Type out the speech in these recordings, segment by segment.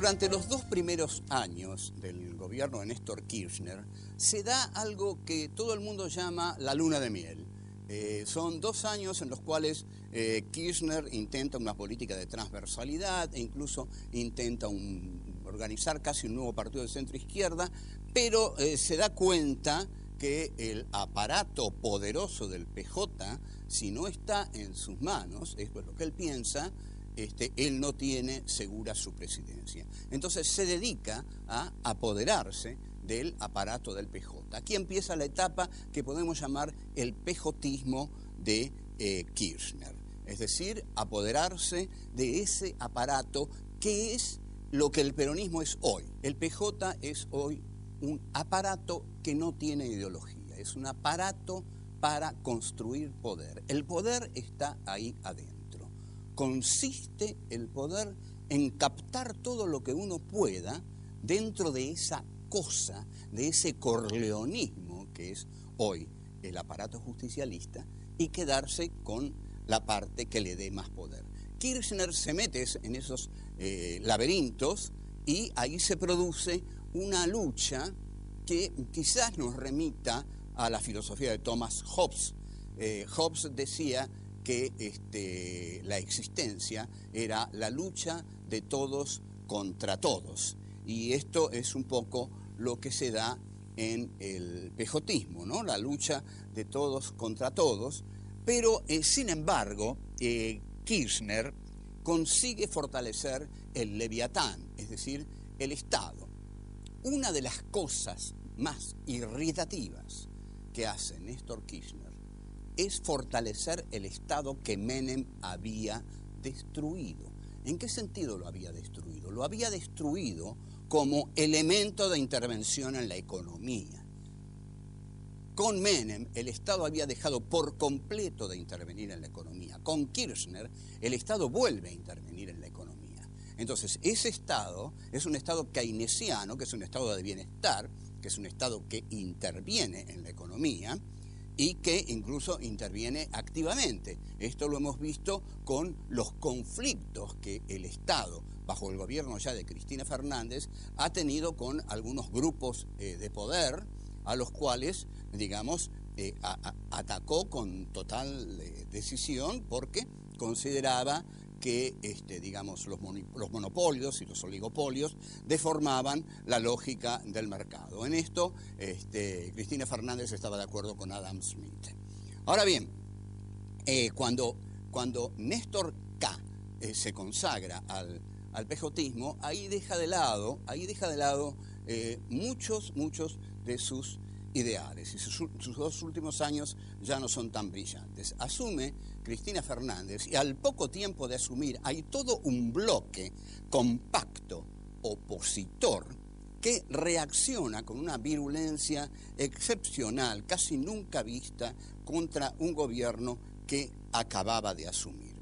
Durante los 2 primeros años del gobierno de Néstor Kirchner se da algo que todo el mundo llama la luna de miel. Son 2 años en los cuales Kirchner intenta una política de transversalidad e incluso intenta organizar casi un nuevo partido de centro-izquierda, pero se da cuenta que el aparato poderoso del PJ, si no está en sus manos, esto es lo que él piensa, él no tiene segura su presidencia. Entonces se dedica a apoderarse del aparato del PJ. Aquí empieza la etapa que podemos llamar el pejotismo de Kirchner. Es decir, apoderarse de ese aparato que es lo que el peronismo es hoy. El PJ es hoy un aparato que no tiene ideología, es un aparato para construir poder. El poder está ahí adentro. Consiste el poder en captar todo lo que uno pueda dentro de esa cosa, de ese corleonismo que es hoy el aparato justicialista, y quedarse con la parte que le dé más poder. Kirchner se mete en esos laberintos y ahí se produce una lucha que quizás nos remita a la filosofía de Thomas Hobbes. Hobbes decía que la existencia era la lucha de todos contra todos. Y esto es un poco lo que se da en el pejotismo, ¿no? La lucha de todos contra todos. Pero, sin embargo, Kirchner consigue fortalecer el Leviatán, es decir, el Estado. Una de las cosas más irritativas que hace Néstor Kirchner es fortalecer el Estado que Menem había destruido. ¿En qué sentido lo había destruido? Lo había destruido como elemento de intervención en la economía. Con Menem, el Estado había dejado por completo de intervenir en la economía. Con Kirchner, el Estado vuelve a intervenir en la economía. Entonces, ese Estado es un Estado keynesiano, que es un Estado de bienestar, que es un Estado que interviene en la economía y que incluso interviene activamente. Esto lo hemos visto con los conflictos que el Estado, bajo el gobierno ya de Cristina Fernández, ha tenido con algunos grupos de poder, a los cuales, digamos, atacó con total decisión porque consideraba que digamos, los monopolios y los oligopolios deformaban la lógica del mercado. En esto, Cristina Fernández estaba de acuerdo con Adam Smith. Ahora bien, cuando Néstor K. Se consagra al pejotismo, ahí deja de lado muchos de sus ideales, y sus 2 últimos años ya no son tan brillantes. Asume Cristina Fernández y al poco tiempo de asumir hay todo un bloque compacto opositor que reacciona con una virulencia excepcional, casi nunca vista, contra un gobierno que acababa de asumir.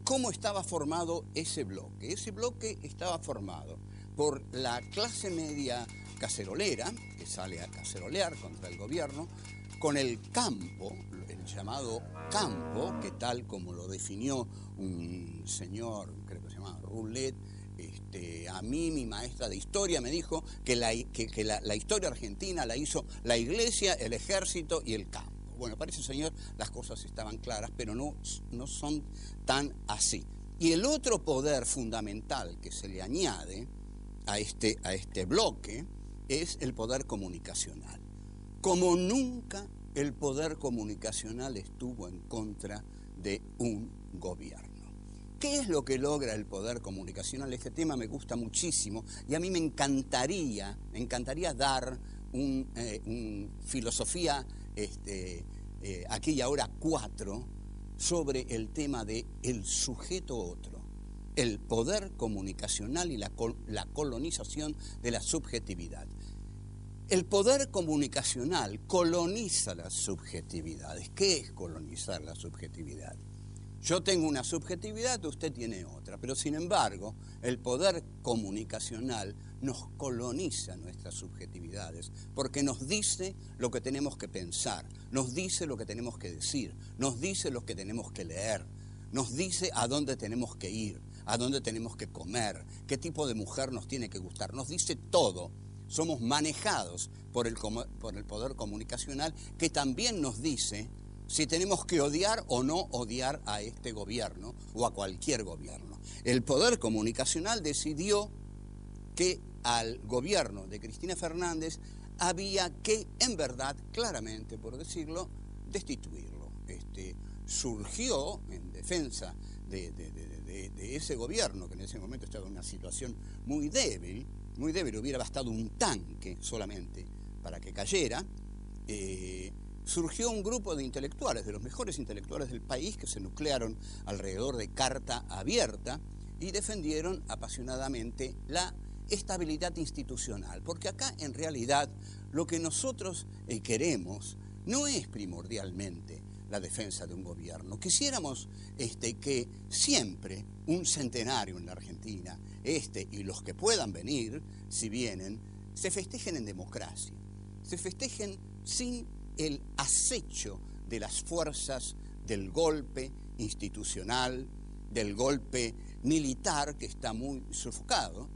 ¿Cómo estaba formado ese bloque? Ese bloque estaba formado por la clase media cacerolera, que sale a cacerolear contra el gobierno, con el campo, el llamado campo, que tal como lo definió un señor, creo que se llamaba Roulette, a mí mi maestra de historia me dijo que la historia argentina la hizo la iglesia, el ejército y el campo. Bueno, para ese señor las cosas estaban claras, pero no son tan así. Y el otro poder fundamental que se le añade a este bloque es el poder comunicacional. Como nunca el poder comunicacional estuvo en contra de un gobierno. ¿Qué es lo que logra el poder comunicacional? Este tema me gusta muchísimo y a mí me encantaría dar un filosofía aquí y ahora 4 sobre el tema de el sujeto otro, el poder comunicacional y la colonización de la subjetividad. El poder comunicacional coloniza las subjetividades. ¿Qué es colonizar la subjetividad? Yo tengo una subjetividad, usted tiene otra, pero sin embargo, el poder comunicacional nos coloniza nuestras subjetividades, porque nos dice lo que tenemos que pensar, nos dice lo que tenemos que decir, nos dice lo que tenemos que leer, nos dice a dónde tenemos que ir, a dónde tenemos que comer, qué tipo de mujer nos tiene que gustar. Nos dice todo. Somos manejados por el poder comunicacional, que también nos dice si tenemos que odiar o no odiar a este gobierno o a cualquier gobierno. El poder comunicacional decidió que al gobierno de Cristina Fernández había que, en verdad, claramente, por decirlo, destituirlo. Surgió en defensa de ese gobierno, que en ese momento estaba en una situación muy débil, hubiera bastado un tanque solamente para que cayera. Surgió un grupo de intelectuales, de los mejores intelectuales del país, que se nuclearon alrededor de Carta Abierta y defendieron apasionadamente la estabilidad institucional, porque acá en realidad lo que nosotros queremos no es primordialmente la defensa de un gobierno. Quisiéramos que siempre un centenario en la Argentina, y los que puedan venir, si vienen, se festejen en democracia, se festejen sin el acecho de las fuerzas del golpe institucional, del golpe militar, que está muy sofocado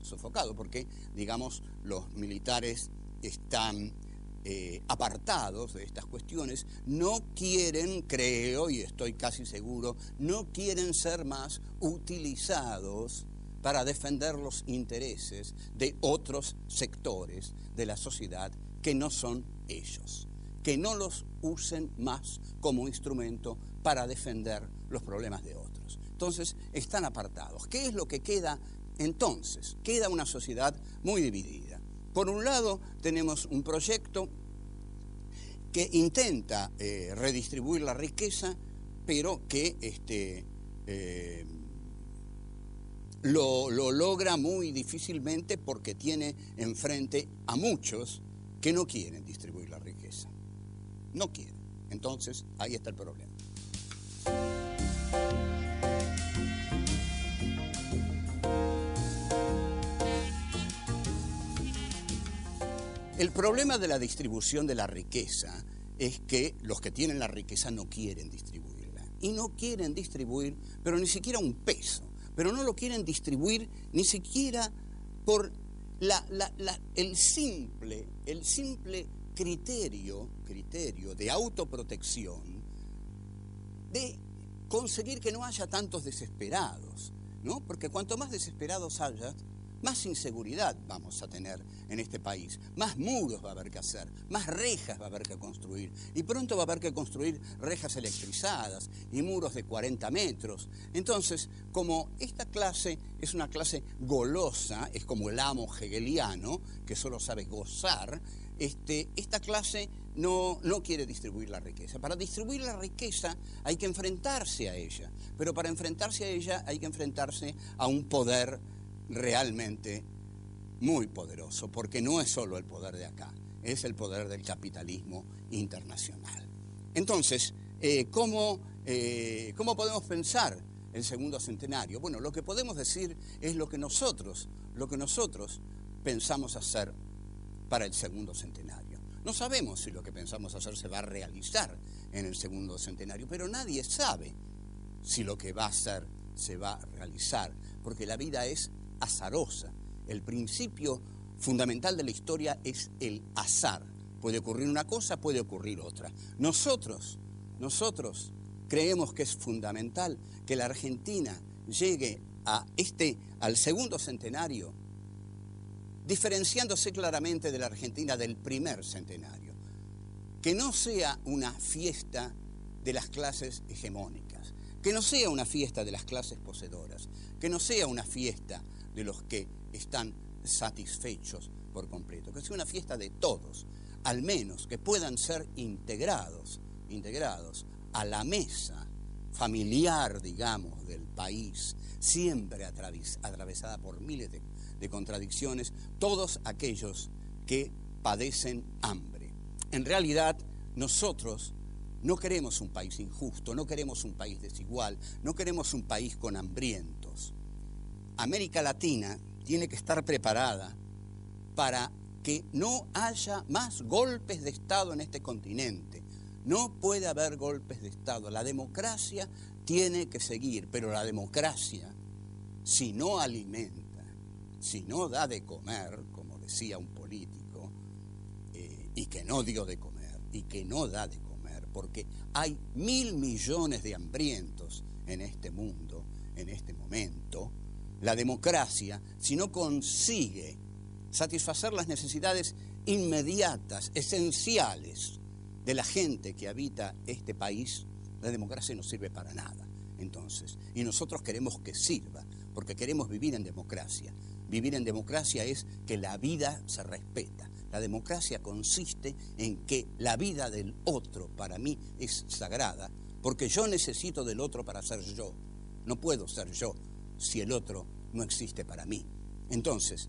porque, digamos, los militares están apartados de estas cuestiones, no quieren, creo, y estoy casi seguro, no quieren ser más utilizados para defender los intereses de otros sectores de la sociedad que no son ellos. Que no los usen más como instrumento para defender los problemas de otros. Entonces, están apartados. ¿Qué es lo que queda entonces? Queda una sociedad muy dividida. Por un lado, tenemos un proyecto que intenta redistribuir la riqueza, pero que lo logra muy difícilmente, porque tiene enfrente a muchos que no quieren distribuir la riqueza. No quieren. Entonces, ahí está el problema. El problema de la distribución de la riqueza es que los que tienen la riqueza no quieren distribuirla. Y no quieren distribuir, pero ni siquiera un peso. Pero no lo quieren distribuir ni siquiera por el simple criterio de autoprotección, de conseguir que no haya tantos desesperados, ¿no? Porque cuanto más desesperados haya, más inseguridad vamos a tener en este país, más muros va a haber que hacer, más rejas va a haber que construir, y pronto va a haber que construir rejas electrizadas y muros de 40 metros. Entonces, como esta clase es una clase golosa, es como el amo hegeliano, que solo sabe gozar, esta clase no quiere distribuir la riqueza. Para distribuir la riqueza hay que enfrentarse a ella, pero para enfrentarse a ella hay que enfrentarse a un poder realmente muy poderoso, porque no es solo el poder de acá, es el poder del capitalismo internacional. Entonces, ¿cómo podemos pensar el segundo centenario? Bueno, lo que podemos decir es lo que nosotros pensamos hacer para el segundo centenario. No sabemos si lo que pensamos hacer se va a realizar en el segundo centenario, pero nadie sabe si lo que va a hacer se va a realizar, porque la vida es azarosa. El principio fundamental de la historia es el azar. Puede ocurrir una cosa, puede ocurrir otra. Nosotros creemos que es fundamental que la Argentina llegue al segundo centenario diferenciándose claramente de la Argentina del primer centenario. Que no sea una fiesta de las clases hegemónicas, que no sea una fiesta de las clases poseedoras, que no sea una fiesta de los que están satisfechos por completo, que sea una fiesta de todos, al menos que puedan ser integrados a la mesa familiar, digamos, del país, siempre atravesada por miles de contradicciones, todos aquellos que padecen hambre. En realidad, nosotros no queremos un país injusto, no queremos un país desigual, no queremos un país con hambrientos. América Latina tiene que estar preparada para que no haya más golpes de Estado en este continente. No puede haber golpes de Estado. La democracia tiene que seguir, pero la democracia si no alimenta, si no da de comer, como decía un político, y que no dio de comer, y que no da de comer, porque hay 1.000 millones de hambrientos en este mundo, en este momento, la democracia, si no consigue satisfacer las necesidades inmediatas, esenciales de la gente que habita este país, la democracia no sirve para nada. Entonces, y nosotros queremos que sirva, porque queremos vivir en democracia. Vivir en democracia es que la vida se respeta. La democracia consiste en que la vida del otro para mí es sagrada, porque yo necesito del otro para ser yo. No puedo ser yo si el otro no existe para mí. Entonces,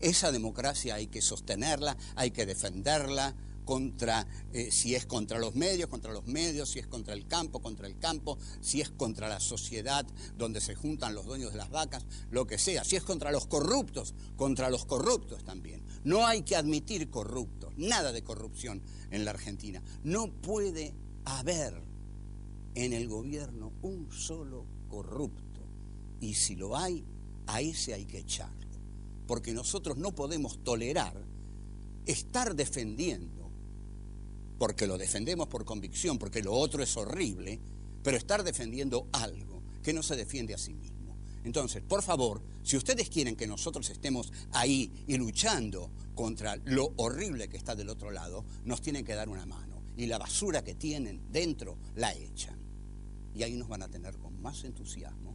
esa democracia hay que sostenerla, hay que defenderla contra, si es contra los medios, si es contra el campo, si es contra la sociedad donde se juntan los dueños de las vacas, lo que sea, si es contra los corruptos también. No hay que admitir corruptos, nada de corrupción en la Argentina. No puede haber en el gobierno un solo corrupto, y si lo hay, a ese hay que echarlo, porque nosotros no podemos tolerar estar defendiendo, porque lo defendemos por convicción, porque lo otro es horrible, pero estar defendiendo algo que no se defiende a sí mismo. Entonces, por favor, si ustedes quieren que nosotros estemos ahí y luchando contra lo horrible que está del otro lado, nos tienen que dar una mano, y la basura que tienen dentro la echan, y ahí nos van a tener con más entusiasmo,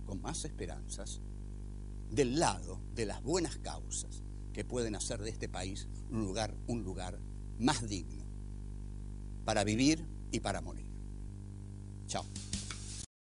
con más esperanzas, del lado de las buenas causas que pueden hacer de este país un lugar más digno para vivir y para morir. Chao.